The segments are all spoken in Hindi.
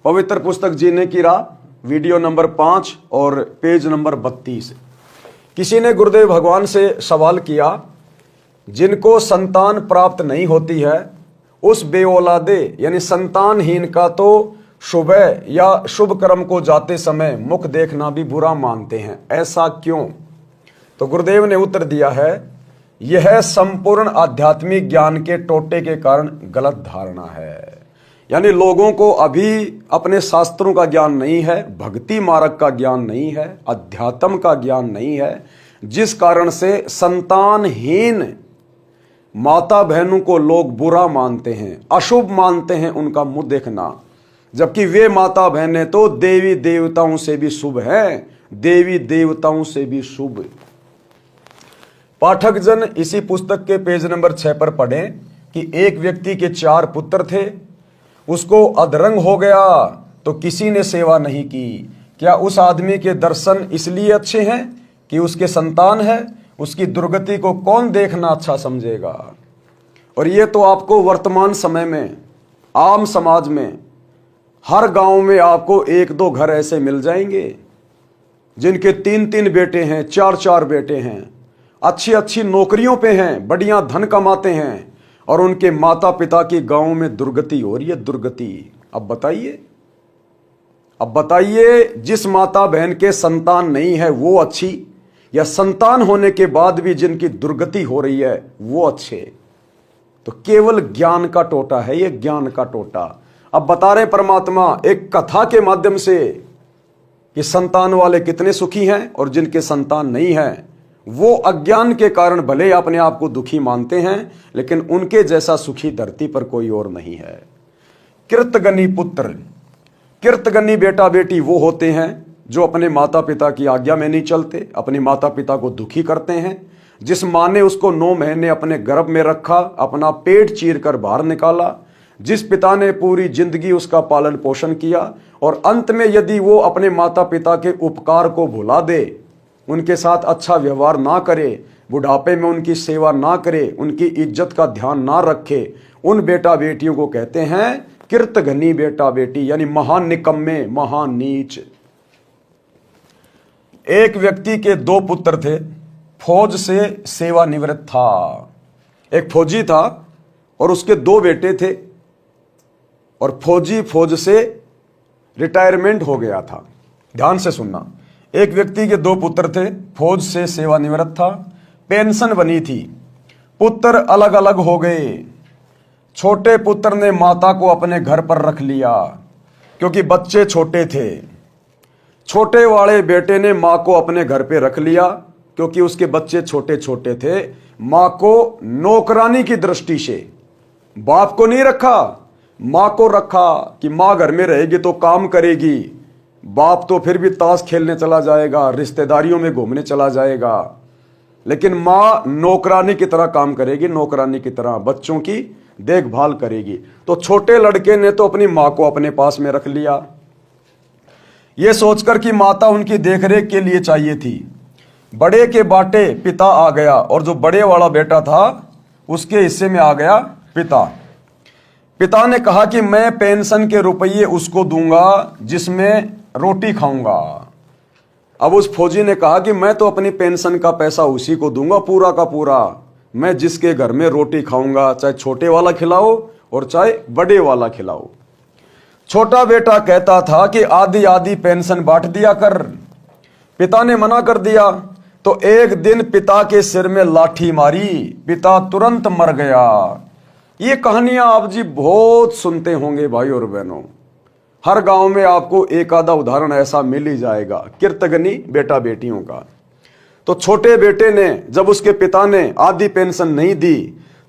पवित्र पुस्तक जीने की राह, वीडियो नंबर 5 और पेज नंबर 32। किसी ने गुरुदेव भगवान से सवाल किया, जिनको संतान प्राप्त नहीं होती है उस बेऔलादे यानी संतानहीन का तो सुबह या शुभ कर्म को जाते समय मुख देखना भी बुरा मानते हैं, ऐसा क्यों? तो गुरुदेव ने उत्तर दिया है, यह संपूर्ण आध्यात्मिक ज्ञान के टोटे के कारण गलत धारणा है। यानी लोगों को अभी अपने शास्त्रों का ज्ञान नहीं है, भक्ति मार्ग का ज्ञान नहीं है, अध्यात्म का ज्ञान नहीं है, जिस कारण से संतानहीन माता बहनों को लोग बुरा मानते हैं, अशुभ मानते हैं उनका मुंह देखना, जबकि वे माता बहनें तो देवी देवताओं से भी शुभ हैं, देवी देवताओं से भी शुभ। पाठक जन इसी पुस्तक के पेज नंबर 6 पर पढ़ें कि एक व्यक्ति के 4 पुत्र थे, उसको अधरंग हो गया तो किसी ने सेवा नहीं की। क्या उस आदमी के दर्शन इसलिए अच्छे हैं कि उसके संतान है? उसकी दुर्गति को कौन देखना अच्छा समझेगा? और ये तो आपको वर्तमान समय में आम समाज में हर गांव में आपको 1-2 घर ऐसे मिल जाएंगे जिनके 3-3 बेटे हैं, 4-4 बेटे हैं, अच्छी अच्छी नौकरियों पे हैं, बढ़िया धन कमाते हैं, और उनके माता पिता की गांव में दुर्गति हो रही है, दुर्गति। अब बताइए जिस माता बहन के संतान नहीं है वो अच्छी, या संतान होने के बाद भी जिनकी दुर्गति हो रही है वो अच्छे? तो केवल ज्ञान का टोटा है ये, ज्ञान का टोटा। अब बता रहे परमात्मा एक कथा के माध्यम से कि संतान वाले कितने सुखी हैं और जिनके संतान नहीं है वो अज्ञान के कारण भले अपने आप को दुखी मानते हैं, लेकिन उनके जैसा सुखी धरती पर कोई और नहीं है। कृतगनी पुत्र, कृतगनी बेटा बेटी वो होते हैं जो अपने माता पिता की आज्ञा में नहीं चलते, अपने माता पिता को दुखी करते हैं। जिस माँ ने उसको 9 महीने अपने गर्भ में रखा, अपना पेट चीर कर बाहर निकाला, जिस पिता ने पूरी जिंदगी उसका पालन पोषण किया, और अंत में यदि वो अपने माता पिता के उपकार को भुला दे, उनके साथ अच्छा व्यवहार ना करे, बुढ़ापे में उनकी सेवा ना करे, उनकी इज्जत का ध्यान ना रखे, उन बेटा बेटियों को कहते हैं कृतघ्नी बेटा बेटी, यानी महान निकम्मे, महान नीच। एक व्यक्ति के 2 पुत्र थे, फौज से सेवानिवृत्त था। एक फौजी था और उसके 2 बेटे थे, और फौजी फौज से रिटायरमेंट हो गया था। ध्यान से सुनना, एक व्यक्ति के 2 पुत्र थे, फौज से सेवानिवृत्त था, पेंशन बनी थी, पुत्र अलग अलग हो गए। छोटे पुत्र ने माता को अपने घर पर रख लिया क्योंकि बच्चे छोटे थे। छोटे वाले बेटे ने माँ को अपने घर पे रख लिया क्योंकि उसके बच्चे छोटे छोटे थे। माँ को नौकरानी की दृष्टि से, बाप को नहीं रखा, माँ को रखा कि माँ घर में रहेगी तो काम करेगी, बाप तो फिर भी ताश खेलने चला जाएगा, रिश्तेदारियों में घूमने चला जाएगा, लेकिन माँ नौकरानी की तरह काम करेगी, नौकरानी की तरह बच्चों की देखभाल करेगी। तो छोटे लड़के ने तो अपनी माँ को अपने पास में रख लिया, ये सोचकर कि माता उनकी देखरेख के लिए चाहिए थी। बड़े के बाटे पिता आ गया, और जो बड़े वाला बेटा था उसके हिस्से में आ गया पिता। पिता ने कहा कि मैं पेंशन के रुपये उसको दूंगा जिसमें रोटी खाऊंगा। अब उस फौजी ने कहा कि मैं तो अपनी पेंशन का पैसा उसी को दूंगा पूरा का पूरा, मैं जिसके घर में रोटी खाऊंगा, चाहे छोटे वाला खिलाओ और चाहे बड़े वाला खिलाओ। छोटा बेटा कहता था कि आधी आधी पेंशन बांट दिया कर। पिता ने मना कर दिया तो एक दिन पिता के सिर में लाठी मारी, पिता तुरंत मर गया। ये कहानियां आप जी बहुत सुनते होंगे भाई और बहनों, हर गांव में आपको एक आधा उदाहरण ऐसा मिल ही जाएगा कृतघ्नी बेटा बेटियों का। तो छोटे बेटे ने, जब उसके पिता ने आधी पेंशन नहीं दी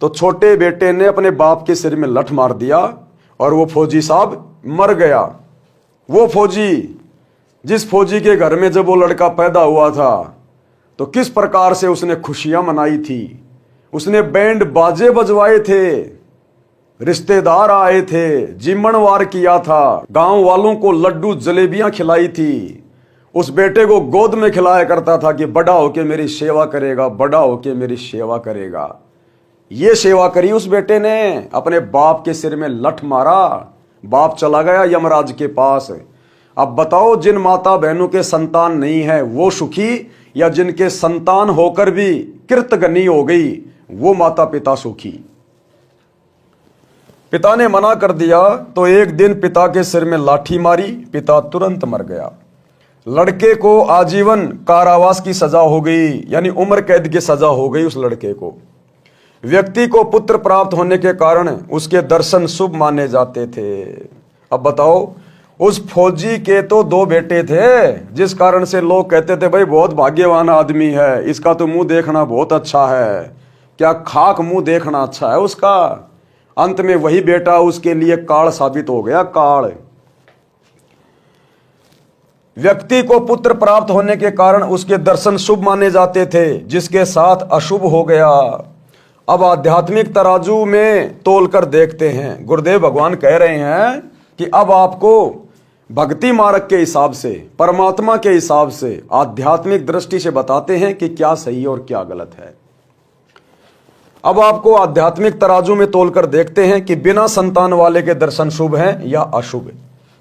तो छोटे बेटे ने अपने बाप के सिर में लठ मार दिया और वो फौजी साहब मर गया। वो फौजी, जिस फौजी के घर में जब वो लड़का पैदा हुआ था तो किस प्रकार से उसने खुशियां मनाई थी, उसने बैंड बाजे बजवाए थे, रिश्तेदार आए थे, जिम्मनवार किया था, गांव वालों को लड्डू जलेबियां खिलाई थी, उस बेटे को गोद में खिलाया करता था कि बड़ा होके मेरी सेवा करेगा, बड़ा होके मेरी सेवा करेगा। ये सेवा करी उस बेटे ने, अपने बाप के सिर में लठ मारा, बाप चला गया यमराज के पास। अब बताओ, जिन माता बहनों के संतान नहीं है वो सुखी, या जिनके संतान होकर भी कृतघ्नी हो गई वो माता पिता सुखी। पिता ने मना कर दिया तो एक दिन पिता के सिर में लाठी मारी, पिता तुरंत मर गया। लड़के को आजीवन कारावास की सजा हो गई, यानी उम्र कैद की सजा हो गई उस लड़के को। व्यक्ति को पुत्र प्राप्त होने के कारण उसके दर्शन शुभ माने जाते थे। अब बताओ, उस फौजी के तो 2 बेटे थे, जिस कारण से लोग कहते थे भाई बहुत भाग्यवान आदमी है, इसका तो मुंह देखना बहुत अच्छा है। क्या खाक मुंह देखना अच्छा है उसका? अंत में वही बेटा उसके लिए काल साबित हो गया, काल। व्यक्ति को पुत्र प्राप्त होने के कारण उसके दर्शन शुभ माने जाते थे, जिसके साथ अशुभ हो गया। अब आध्यात्मिक तराजू में तोलकर देखते हैं। गुरुदेव भगवान कह रहे हैं कि अब आपको भक्ति मार्ग के हिसाब से, परमात्मा के हिसाब से, आध्यात्मिक दृष्टि से बताते हैं कि क्या सही और क्या गलत है। अब आपको आध्यात्मिक तराजू में तोलकर देखते हैं कि बिना संतान वाले के दर्शन शुभ हैं या अशुभ।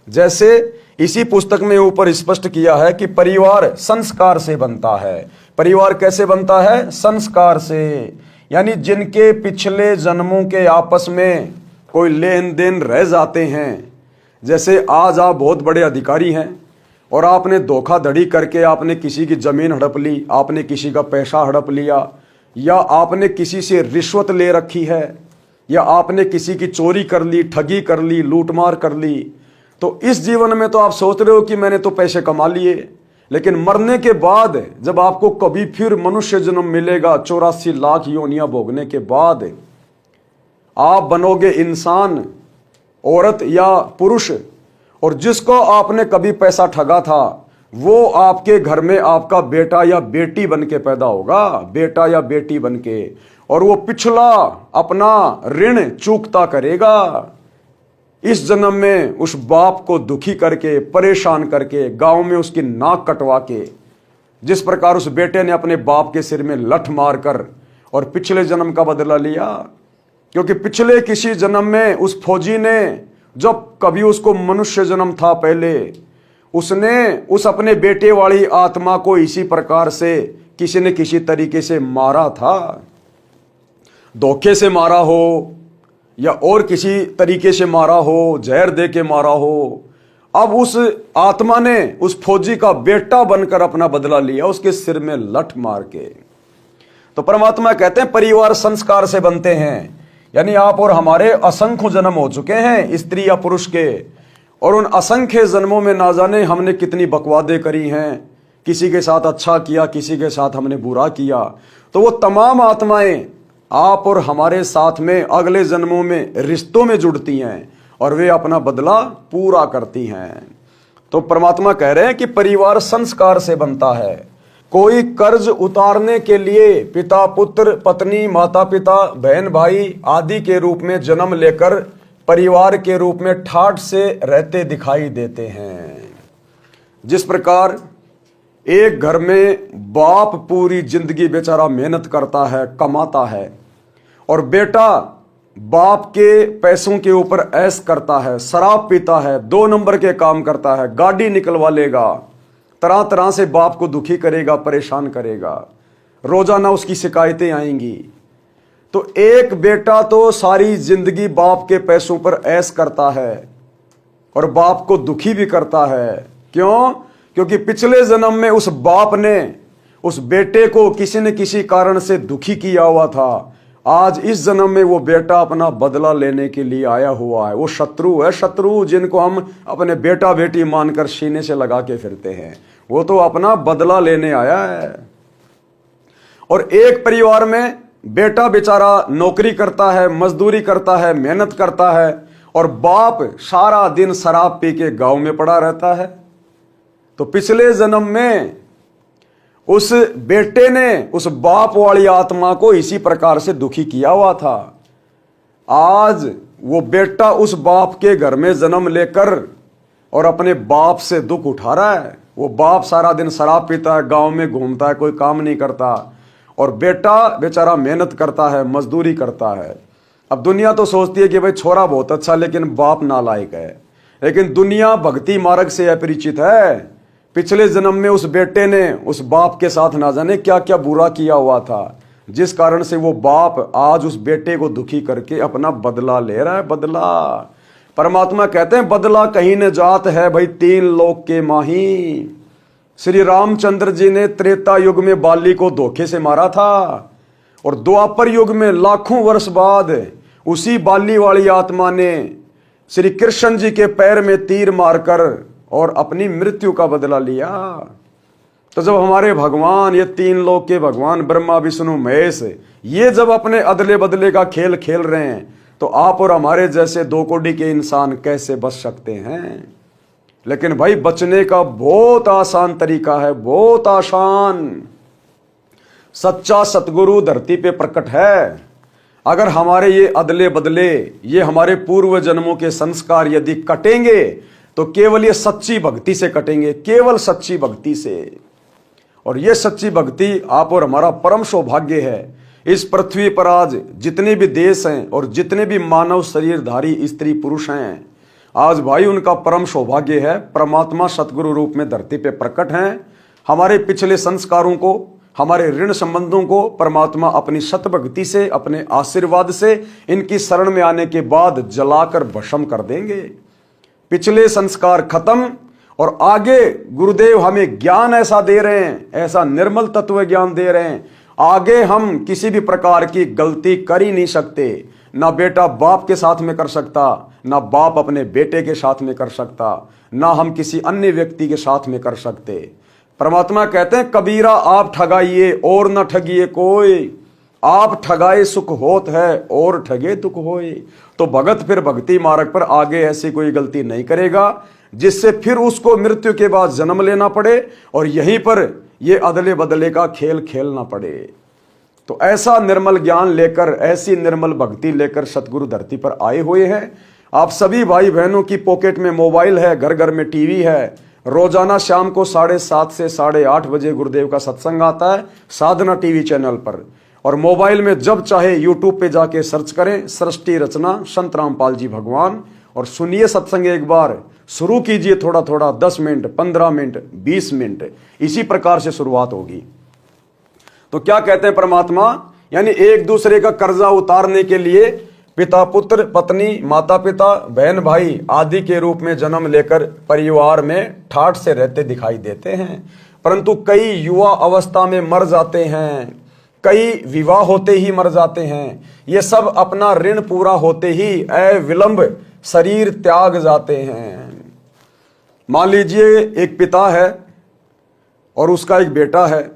जैसे इसी पुस्तक में ऊपर स्पष्ट किया है कि परिवार संस्कार से बनता है। परिवार कैसे बनता है? संस्कार से, यानी जिनके पिछले जन्मों के आपस में कोई लेन देन रह जाते हैं। जैसे आज आप बहुत बड़े अधिकारी हैं और आपने धोखाधड़ी करके आपने किसी की जमीन हड़प ली, आपने किसी का पैसा हड़प लिया, या आपने किसी से रिश्वत ले रखी है, या आपने किसी की चोरी कर ली, ठगी कर ली, लूटमार कर ली। तो इस जीवन में तो आप सोच रहे हो कि मैंने तो पैसे कमा लिए, लेकिन मरने के बाद जब आपको कभी फिर मनुष्य जन्म मिलेगा 84 लाख योनियां भोगने के बाद, आप बनोगे इंसान, औरत या पुरुष, और जिसको आपने कभी पैसा ठगा था वो आपके घर में आपका बेटा या बेटी बन के पैदा होगा, बेटा या बेटी बन के, और वो पिछला अपना ऋण चूकता करेगा। इस जन्म में उस बाप को दुखी करके, परेशान करके, गांव में उसकी नाक कटवा के, जिस प्रकार उस बेटे ने अपने बाप के सिर में लठ मारकर और पिछले जन्म का बदला लिया। क्योंकि पिछले किसी जन्म में उस फौजी ने, जब कभी उसको मनुष्य जन्म था पहले, उसने उस अपने बेटे वाली आत्मा को इसी प्रकार से किसी न किसी तरीके से मारा था। धोखे से मारा हो या और किसी तरीके से मारा हो, जहर दे के मारा हो। अब उस आत्मा ने उस फौजी का बेटा बनकर अपना बदला लिया, उसके सिर में लठ मार के। तो परमात्मा कहते हैं परिवार संस्कार से बनते हैं, यानी आप और हमारे असंख्य जन्म हो चुके हैं स्त्री या पुरुष के, और उन असंख्य जन्मों में ना जाने हमने कितनी बकवादे करी हैं, किसी के साथ अच्छा किया, किसी के साथ हमने बुरा किया। तो वो तमाम आत्माएं आप और हमारे साथ में अगले जन्मों में रिश्तों में जुड़ती हैं और वे अपना बदला पूरा करती हैं। तो परमात्मा कह रहे हैं कि परिवार संस्कार से बनता है। कोई कर्ज उतारने के लिए पिता पुत्र, पत्नी, माता पिता, बहन भाई आदि के रूप में जन्म लेकर परिवार के रूप में ठाठ से रहते दिखाई देते हैं। जिस प्रकार एक घर में बाप पूरी जिंदगी बेचारा मेहनत करता है, कमाता है, और बेटा बाप के पैसों के ऊपर ऐश करता है, शराब पीता है, 2 नंबर के काम करता है, गाड़ी निकलवा लेगा, तरह तरह से बाप को दुखी करेगा, परेशान करेगा, रोजाना उसकी शिकायतें आएंगी। तो एक बेटा तो सारी जिंदगी बाप के पैसों पर ऐश करता है और बाप को दुखी भी करता है। क्यों? क्योंकि पिछले जन्म में उस बाप ने उस बेटे को किसी न किसी कारण से दुखी किया हुआ था। आज इस जन्म में वो बेटा अपना बदला लेने के लिए आया हुआ है। वो शत्रु है, शत्रु जिनको हम अपने बेटा बेटी मानकर सीने से लगा के फिरते हैं, वो तो अपना बदला लेने आया है। और एक परिवार में बेटा बेचारा नौकरी करता है, मजदूरी करता है, मेहनत करता है, और बाप सारा दिन शराब पी के गांव में पड़ा रहता है। तो पिछले जन्म में उस बेटे ने उस बाप वाली आत्मा को इसी प्रकार से दुखी किया हुआ था। आज वो बेटा उस बाप के घर में जन्म लेकर और अपने बाप से दुख उठा रहा है। वो बाप सारा दिन शराब पीता है, गांव में घूमता है, कोई काम नहीं करता, और बेटा बेचारा मेहनत करता है, मजदूरी करता है। अब दुनिया तो सोचती है कि भाई छोरा बहुत अच्छा लेकिन बाप नालायक है, लेकिन दुनिया भक्ति मार्ग से अपरिचित है। पिछले जन्म में उस बेटे ने उस बाप के साथ ना जाने क्या क्या बुरा किया हुआ था, जिस कारण से वो बाप आज उस बेटे को दुखी करके अपना बदला ले रहा है। बदला, परमात्मा कहते हैं बदला कहीं न जात है भाई, 3 लोक के माही। श्री रामचंद्र जी ने त्रेता युग में बाली को धोखे से मारा था, और द्वापर युग में लाखों वर्ष बाद उसी बाली वाली आत्मा ने श्री कृष्ण जी के पैर में तीर मारकर और अपनी मृत्यु का बदला लिया। तो जब हमारे भगवान, ये 3 लोक के भगवान ब्रह्मा विष्णु महेश, ये जब अपने अदले बदले का खेल खेल रहे हैं, तो आप और हमारे जैसे 2 कोड़ी के इंसान कैसे बच सकते हैं? लेकिन भाई बचने का बहुत आसान तरीका है, बहुत आसान। सच्चा सतगुरु धरती पे प्रकट है। अगर हमारे ये अदले बदले, ये हमारे पूर्व जन्मों के संस्कार यदि कटेंगे, तो केवल ये सच्ची भक्ति से कटेंगे, केवल सच्ची भक्ति से। और ये सच्ची भक्ति आप और हमारा परम सौभाग्य है। इस पृथ्वी पर आज जितने भी देश हैं और जितने भी मानव शरीरधारी स्त्री पुरुष हैं, आज भाई उनका परम सौभाग्य है, परमात्मा सतगुरु रूप में धरती पे प्रकट हैं। हमारे पिछले संस्कारों को, हमारे ऋण संबंधों को परमात्मा अपनी सत भक्ति से, अपने आशीर्वाद से, इनकी शरण में आने के बाद जलाकर भस्म कर देंगे। पिछले संस्कार खत्म, और आगे गुरुदेव हमें ज्ञान ऐसा दे रहे हैं, ऐसा निर्मल तत्व ज्ञान दे रहे हैं, आगे हम किसी भी प्रकार की गलती कर ही नहीं सकते। ना बेटा बाप के साथ में कर सकता, ना बाप अपने बेटे के साथ में कर सकता, ना हम किसी अन्य व्यक्ति के साथ में कर सकते। परमात्मा कहते हैं कबीरा आप ठगाइए और न ठगिए कोई, आप ठगाए सुख होत है और ठगे दुख होए। तो भगत फिर भक्ति मार्ग पर आगे ऐसी कोई गलती नहीं करेगा जिससे फिर उसको मृत्यु के बाद जन्म लेना पड़े और यहीं पर ये अदले बदले का खेल खेलना पड़े। तो ऐसा निर्मल ज्ञान लेकर, ऐसी निर्मल भक्ति लेकर सतगुरु धरती पर आए हुए हैं। आप सभी भाई बहनों की पॉकेट में मोबाइल है, घर घर में टीवी है। रोजाना शाम को 7:30 से 8:30 बजे गुरुदेव का सत्संग आता है साधना टीवी चैनल पर, और मोबाइल में जब चाहे यूट्यूब पे जाके सर्च करें सृष्टि रचना संत रामपाल जी भगवान, और सुनिए सत्संग। एक बार शुरू कीजिए, थोड़ा थोड़ा 10 मिनट, 15 मिनट, 20 मिनट, इसी प्रकार से शुरुआत होगी। तो क्या कहते हैं परमात्मा, यानी एक दूसरे का कर्जा उतारने के लिए पिता पुत्र, पत्नी, माता पिता, बहन भाई आदि के रूप में जन्म लेकर परिवार में ठाठ से रहते दिखाई देते हैं, परंतु कई युवा अवस्था में मर जाते हैं, कई विवाह होते ही मर जाते हैं। ये सब अपना ऋण पूरा होते ही अविलंब शरीर त्याग जाते हैं। मान लीजिए एक पिता है और उसका एक बेटा है,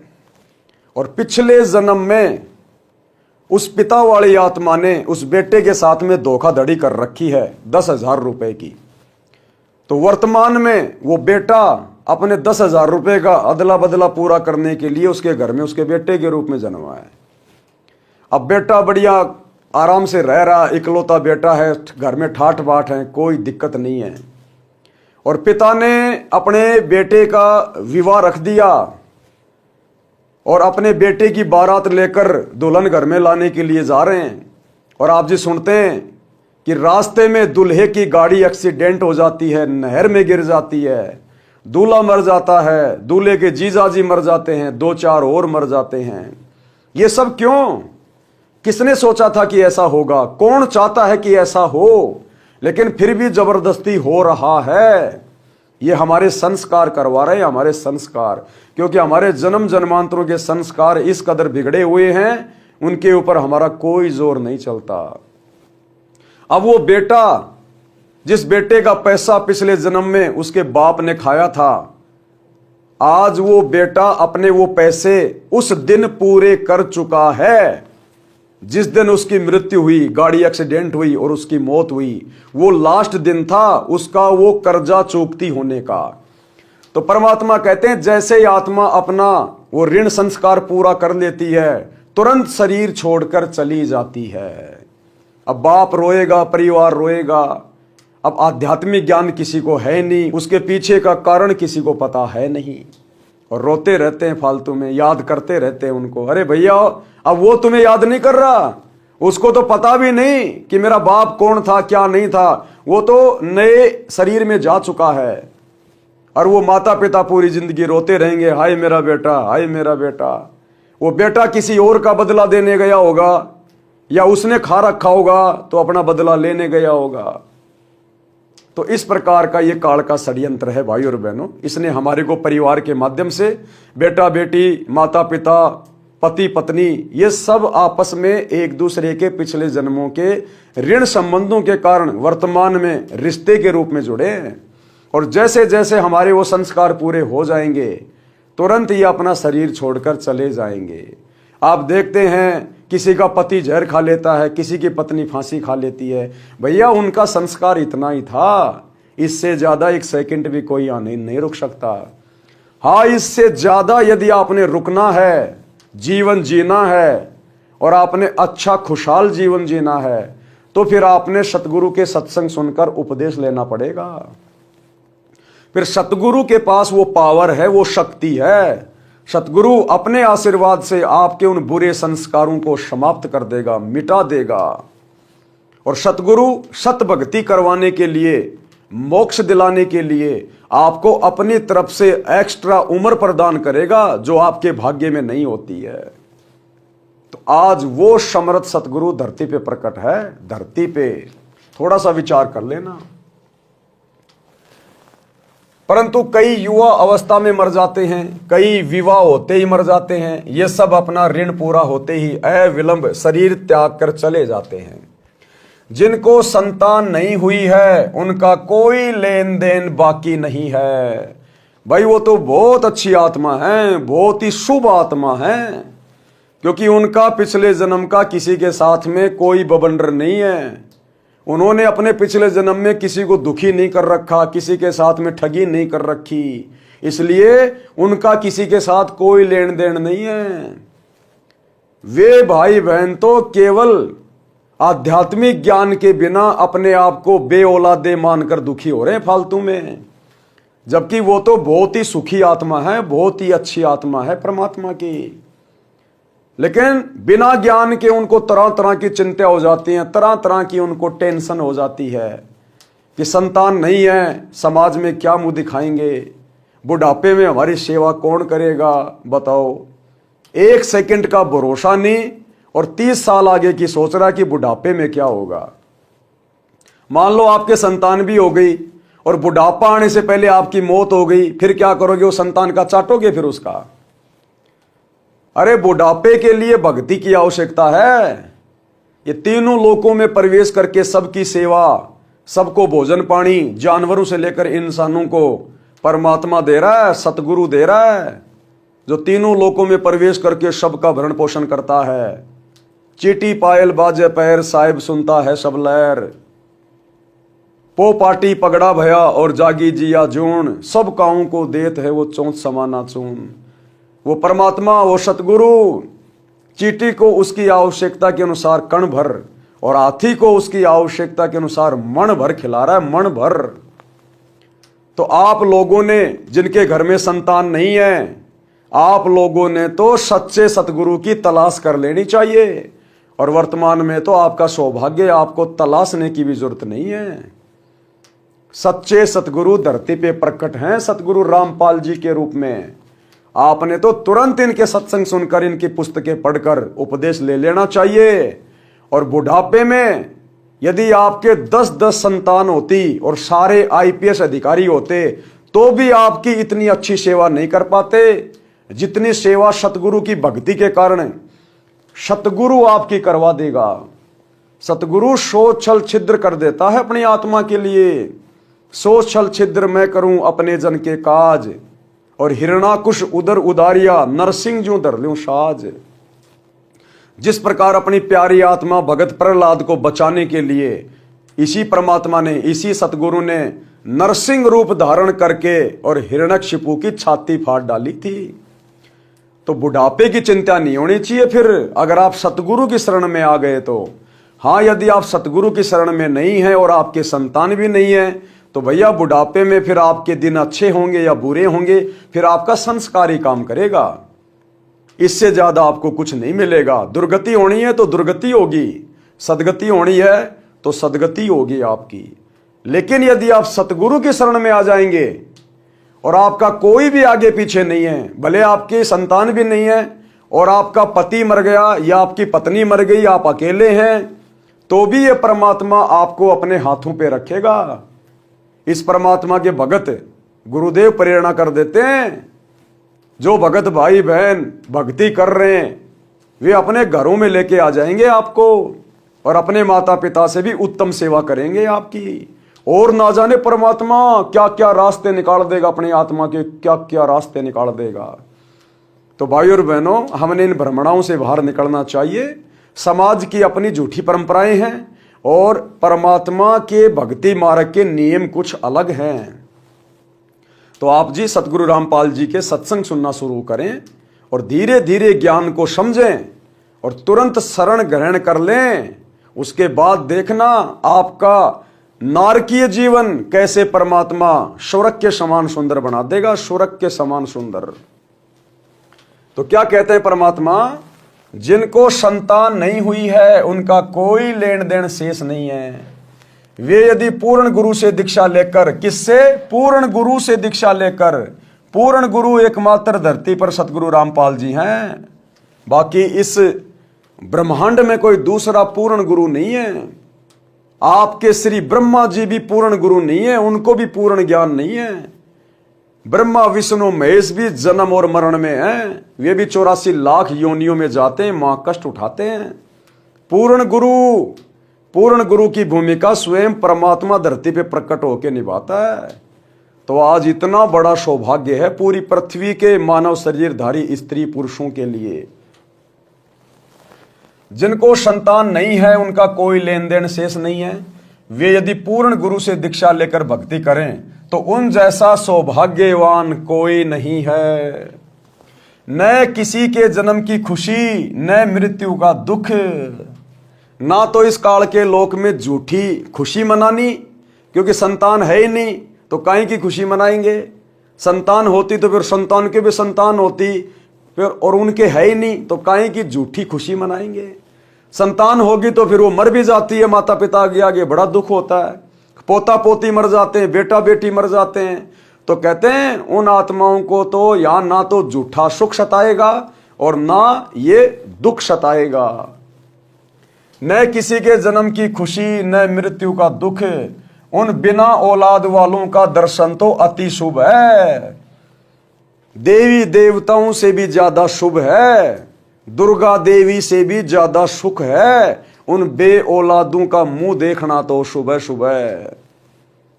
और पिछले जन्म में उस पिता वाली आत्मा ने उस बेटे के साथ में धोखाधड़ी कर रखी है 10,000 रुपए की। तो वर्तमान में वो बेटा अपने 10,000 रुपए का अदला बदला पूरा करने के लिए उसके घर में उसके बेटे के रूप में जन्मा है। अब बेटा बढ़िया आराम से रह रहा, इकलौता बेटा है, घर में ठाठ बाट है, कोई दिक्कत नहीं है। और पिता ने अपने बेटे का विवाह रख दिया और अपने बेटे की बारात लेकर दुल्हन घर में लाने के लिए जा रहे हैं, और आप जी सुनते हैं कि रास्ते में दूल्हे की गाड़ी एक्सीडेंट हो जाती है, नहर में गिर जाती है, दूल्हा मर जाता है, दूल्हे के जीजाजी मर जाते हैं, 2-4 और मर जाते हैं। ये सब क्यों? किसने सोचा था कि ऐसा होगा? कौन चाहता है कि ऐसा हो? लेकिन फिर भी जबरदस्ती हो रहा है। ये हमारे संस्कार करवा रहे हैं, हमारे संस्कार, क्योंकि हमारे जन्म जन्मांतरों के संस्कार इस कदर बिगड़े हुए हैं, उनके ऊपर हमारा कोई जोर नहीं चलता। अब वो बेटा, जिस बेटे का पैसा पिछले जन्म में उसके बाप ने खाया था, आज वो बेटा अपने वो पैसे उस दिन पूरे कर चुका है जिस दिन उसकी मृत्यु हुई, गाड़ी एक्सीडेंट हुई और उसकी मौत हुई। वो लास्ट दिन था उसका वो कर्जा चूकती होने का। तो परमात्मा कहते हैं जैसे ही आत्मा अपना वो ऋण संस्कार पूरा कर लेती है, तुरंत शरीर छोड़कर चली जाती है। अब बाप रोएगा, परिवार रोएगा। अब आध्यात्मिक ज्ञान किसी को है नहीं, उसके पीछे का कारण किसी को पता है नहीं, और रोते रहते हैं फालतू में, याद करते रहते हैं उनको। अरे भैया, अब वो तुम्हें याद नहीं कर रहा, उसको तो पता भी नहीं कि मेरा बाप कौन था क्या नहीं था, वो तो नए शरीर में जा चुका है। और वो माता पिता पूरी जिंदगी रोते रहेंगे, हाय मेरा बेटा, हाय मेरा बेटा। वो बेटा किसी और का बदला देने गया होगा, या उसने खा रखा होगा तो अपना बदला लेने गया होगा। तो इस प्रकार का ये काल का षड्यंत्र है भाई और बहनों। इसने हमारे को परिवार के माध्यम से, बेटा बेटी, माता पिता, पति पत्नी, ये सब आपस में एक दूसरे के पिछले जन्मों के ऋण संबंधों के कारण वर्तमान में रिश्ते के रूप में जुड़े हैं। और जैसे जैसे हमारे वो संस्कार पूरे हो जाएंगे, तुरंत ये अपना शरीर छोड़कर चले जाएंगे। आप देखते हैं किसी का पति जहर खा लेता है, किसी की पत्नी फांसी खा लेती है। भैया उनका संस्कार इतना ही था, इससे ज्यादा एक सेकंड भी कोई आने नहीं रुक सकता। हाँ, इससे ज्यादा यदि आपने रुकना है, जीवन जीना है और आपने अच्छा खुशहाल जीवन जीना है, तो फिर आपने सतगुरु के सत्संग सुनकर उपदेश लेना पड़ेगा। फिर सतगुरु के पास वो पावर है, वो शक्ति है। सतगुरु अपने आशीर्वाद से आपके उन बुरे संस्कारों को समाप्त कर देगा, मिटा देगा। और सतगुरु सत भक्ति करवाने के लिए, मोक्ष दिलाने के लिए आपको अपनी तरफ से एक्स्ट्रा उम्र प्रदान करेगा, जो आपके भाग्य में नहीं होती है। तो आज वो समर्थ सतगुरु धरती पे प्रकट है। धरती पे थोड़ा सा विचार कर लेना। परंतु कई युवा अवस्था में मर जाते हैं, कई विवाह होते ही मर जाते हैं। ये सब अपना ऋण पूरा होते ही अविलंब शरीर त्याग कर चले जाते हैं। जिनको संतान नहीं हुई है, उनका कोई लेन देन बाकी नहीं है। भाई वो तो बहुत अच्छी आत्मा है, बहुत ही शुभ आत्मा है, क्योंकि उनका पिछले जन्म का किसी के साथ में कोई बबंडर नहीं है। उन्होंने अपने पिछले जन्म में किसी को दुखी नहीं कर रखा, किसी के साथ में ठगी नहीं कर रखी, इसलिए उनका किसी के साथ कोई लेन देन नहीं है। वे भाई बहन तो केवल आध्यात्मिक ज्ञान के बिना अपने आप को बेऔलादे मानकर दुखी हो रहे हैं फालतू में, जबकि वो तो बहुत ही सुखी आत्मा है, बहुत ही अच्छी आत्मा है परमात्मा की। लेकिन बिना ज्ञान के उनको तरह तरह की चिंता हो जाती हैं, तरह तरह की उनको टेंशन हो जाती है कि संतान नहीं है, समाज में क्या मुंह दिखाएंगे, बुढ़ापे में हमारी सेवा कौन करेगा, बताओ। एक सेकंड का भरोसा नहीं और 30 साल आगे की सोच रहा कि बुढ़ापे में क्या होगा। मान लो आपके संतान भी हो गई और बुढ़ापा आने से पहले आपकी मौत हो गई, फिर क्या करोगे? वो संतान का चाटोगे फिर उसका? अरे बुढ़ापे के लिए भक्ति की आवश्यकता है। ये तीनों लोकों में प्रवेश करके सबकी सेवा, सबको भोजन पानी, जानवरों से लेकर इंसानों को परमात्मा दे रहा है, सतगुरु दे रहा है, जो तीनों लोकों में प्रवेश करके सबका भरण पोषण करता है। चीटी पायल बाजे पैर, साहिब सुनता है सब लहर। पो पाटी पगड़ा भया और जागी जिया जून, सब काऊ को देत है वो चौंथ समाना चून। वो परमात्मा, वो सतगुरु चीटी को उसकी आवश्यकता के अनुसार कण भर और हाथी को उसकी आवश्यकता के अनुसार मन भर खिला रहा है, मन भर। तो आप लोगों ने जिनके घर में संतान नहीं है, आप लोगों ने तो सच्चे सतगुरु की तलाश कर लेनी चाहिए। और वर्तमान में तो आपका सौभाग्य, आपको तलाशने की भी जरूरत नहीं है। सच्चे सतगुरु धरती पे प्रकट हैं, सतगुरु रामपाल जी के रूप में। आपने तो तुरंत इनके सत्संग सुनकर, इनकी पुस्तकें पढ़कर उपदेश ले लेना चाहिए। और बुढ़ापे में यदि आपके 10-10 संतान होती और सारे IPS अधिकारी होते, तो भी आपकी इतनी अच्छी सेवा नहीं कर पाते जितनी सेवा सतगुरु की भक्ति के कारण सतगुरु आपकी करवा देगा। सतगुरु सो छल छिद्र कर देता है अपनी आत्मा के लिए। सो छल छिद्र मैं करूं अपने जन के काज, और हिरणाकुश उदर उदारिया, नरसिंह जो धर लूं साज। जिस प्रकार अपनी प्यारी आत्मा भगत प्रहलाद को बचाने के लिए इसी परमात्मा ने, इसी सतगुरु ने नरसिंह रूप धारण करके और हिरण्यकशिपु की छाती फाड़ डाली थी। तो बुढ़ापे की चिंता नहीं होनी चाहिए फिर, अगर आप सतगुरु की शरण में आ गए तो। हाँ, यदि आप सतगुरु की शरण में नहीं है और आपके संतान भी नहीं है, तो भैया बुढ़ापे में फिर आपके दिन अच्छे होंगे या बुरे होंगे, फिर आपका संस्कार ही काम करेगा। इससे ज्यादा आपको कुछ नहीं मिलेगा। दुर्गति होनी है तो दुर्गति होगी, सदगति होनी है तो सदगति होगी आपकी। लेकिन यदि आप सतगुरु की शरण में आ जाएंगे और आपका कोई भी आगे पीछे नहीं है, भले आपकी संतान भी नहीं है और आपका पति मर गया या आपकी पत्नी मर गई, आप अकेले हैं, तो भी ये परमात्मा आपको अपने हाथों पे रखेगा। इस परमात्मा के भगत गुरुदेव प्रेरणा कर देते हैं। जो भगत भाई बहन भक्ति कर रहे हैं वे अपने घरों में लेके आ जाएंगे आपको और अपने माता पिता से भी उत्तम सेवा करेंगे आपकी। और ना जाने परमात्मा क्या क्या रास्ते निकाल देगा, अपनी आत्मा के क्या क्या रास्ते निकाल देगा। तो भाई और बहनों, हमने इन भ्रमणाओं से बाहर निकलना चाहिए। समाज की अपनी झूठी परंपराएं हैं और परमात्मा के भक्ति मार्ग के नियम कुछ अलग हैं। तो आप जी सतगुरु रामपाल जी के सत्संग सुनना शुरू करें और धीरे धीरे ज्ञान को समझें और तुरंत शरण ग्रहण कर लें। उसके बाद देखना आपका नारकीय जीवन कैसे परमात्मा स्वर्ग के समान सुंदर बना देगा, स्वर्ग के समान सुंदर। तो क्या कहते हैं परमात्मा, जिनको संतान नहीं हुई है उनका कोई लेन देन शेष नहीं है। वे यदि पूर्ण गुरु से दीक्षा लेकर, किससे? पूर्ण गुरु से दीक्षा लेकर। पूर्ण गुरु एकमात्र धरती पर सतगुरु रामपाल जी हैं, बाकी इस ब्रह्मांड में कोई दूसरा पूर्ण गुरु नहीं है। आपके श्री ब्रह्मा जी भी पूर्ण गुरु नहीं है, उनको भी पूर्ण ज्ञान नहीं है। ब्रह्मा विष्णु महेश भी जन्म और मरण में हैं, वे भी 84 लाख योनियों में जाते हैं, मां कष्ट उठाते हैं। पूर्ण गुरु की भूमिका स्वयं परमात्मा धरती पे प्रकट होकर निभाता है। तो आज इतना बड़ा सौभाग्य है पूरी पृथ्वी के मानव शरीरधारी स्त्री पुरुषों के लिए। जिनको संतान नहीं है उनका कोई लेन देन शेष नहीं है। वे यदि पूर्ण गुरु से दीक्षा लेकर भक्ति करें तो उन जैसा सौभाग्यवान कोई नहीं है। न किसी के जन्म की खुशी, न मृत्यु का दुख। ना तो इस काल के लोक में झूठी खुशी मनानी, क्योंकि संतान है ही नहीं तो काहे की खुशी मनाएंगे। संतान होती तो फिर संतान के भी संतान होती, फिर और उनके है ही नहीं तो काहे की झूठी खुशी मनाएंगे। संतान होगी तो फिर वो मर भी जाती है, माता पिता के आगे बड़ा दुख होता है। पोता पोती मर जाते हैं, बेटा बेटी मर जाते हैं। तो कहते हैं उन आत्माओं को तो यहां ना तो झूठा सुख सताएगा और ना ये दुख सताएगा। न किसी के जन्म की खुशी, न मृत्यु का दुख। उन बिना औलाद वालों का दर्शन तो अति शुभ है, देवी देवताओं से भी ज्यादा शुभ है, दुर्गा देवी से भी ज्यादा सुख है। उन बे औलादों का मुंह देखना तो शुभ है।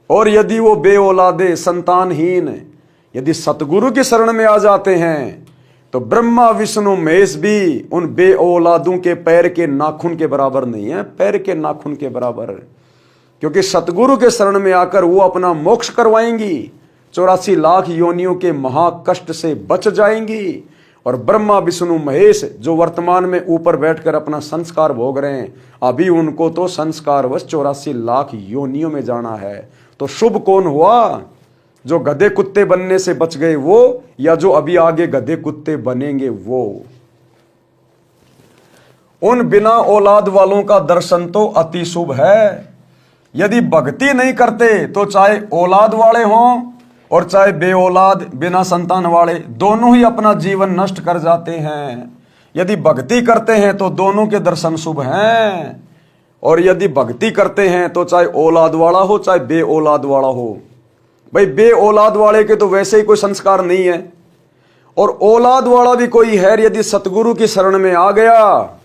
और यदि वो बे औलादे संतानहीन यदि सतगुरु की शरण में आ जाते हैं तो ब्रह्मा विष्णु महेश भी उन बे औलादों के पैर के नाखून के बराबर नहीं है, पैर के नाखून के बराबर। क्योंकि सतगुरु के शरण में आकर वो अपना मोक्ष करवाएंगी, 84 लाख योनियों के महाकष्ट से बच जाएंगी। और ब्रह्मा विष्णु महेश जो वर्तमान में ऊपर बैठकर अपना संस्कार भोग रहे हैं, अभी उनको तो संस्कारवश 84 लाख योनियों में जाना है। तो शुभ कौन हुआ, जो गधे कुत्ते बनने से बच गए वो, या जो अभी आगे गधे कुत्ते बनेंगे वो। उन बिना औलाद वालों का दर्शन तो अति शुभ है। यदि भक्ति नहीं करते तो चाहे औलाद वाले हों और चाहे बे औलाद बिना संतान वाले, दोनों ही अपना जीवन नष्ट कर जाते हैं। यदि भक्ति करते हैं तो दोनों के दर्शन शुभ हैं। और यदि भक्ति करते हैं तो चाहे औलाद वाला हो चाहे बे औलाद वाला हो। भाई बे औलाद वाले के तो वैसे ही कोई संस्कार नहीं है, और औलाद वाला भी कोई है यदि सतगुरु की शरण में आ गया,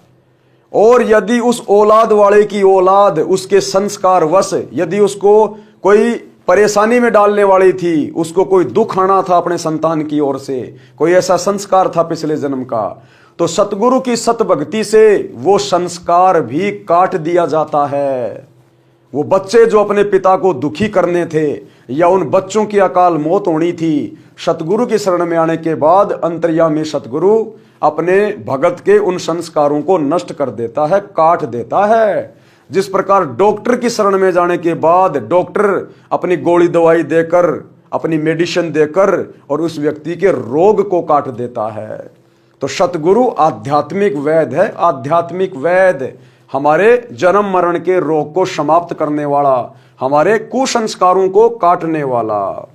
और यदि उस औलाद वाले की औलाद उसके संस्कार वश यदि उसको कोई परेशानी में डालने वाली थी, उसको कोई दुख आना था अपने संतान की ओर से, कोई ऐसा संस्कार था पिछले जन्म का, तो सतगुरु की सत भक्ति से वो संस्कार भी काट दिया जाता है। वो बच्चे जो अपने पिता को दुखी करने थे या उन बच्चों की अकाल मौत होनी थी, सतगुरु की शरण में आने के बाद अंतर्यामी सतगुरु अपने भगत के उन संस्कारों को नष्ट कर देता है, काट देता है। जिस प्रकार डॉक्टर की शरण में जाने के बाद डॉक्टर अपनी गोली दवाई देकर, अपनी मेडिसिन देकर और उस व्यक्ति के रोग को काट देता है। तो सतगुरु आध्यात्मिक वैद्य है, आध्यात्मिक वैद्य। हमारे जन्म मरण के रोग को समाप्त करने वाला, हमारे कुसंस्कारों को काटने वाला।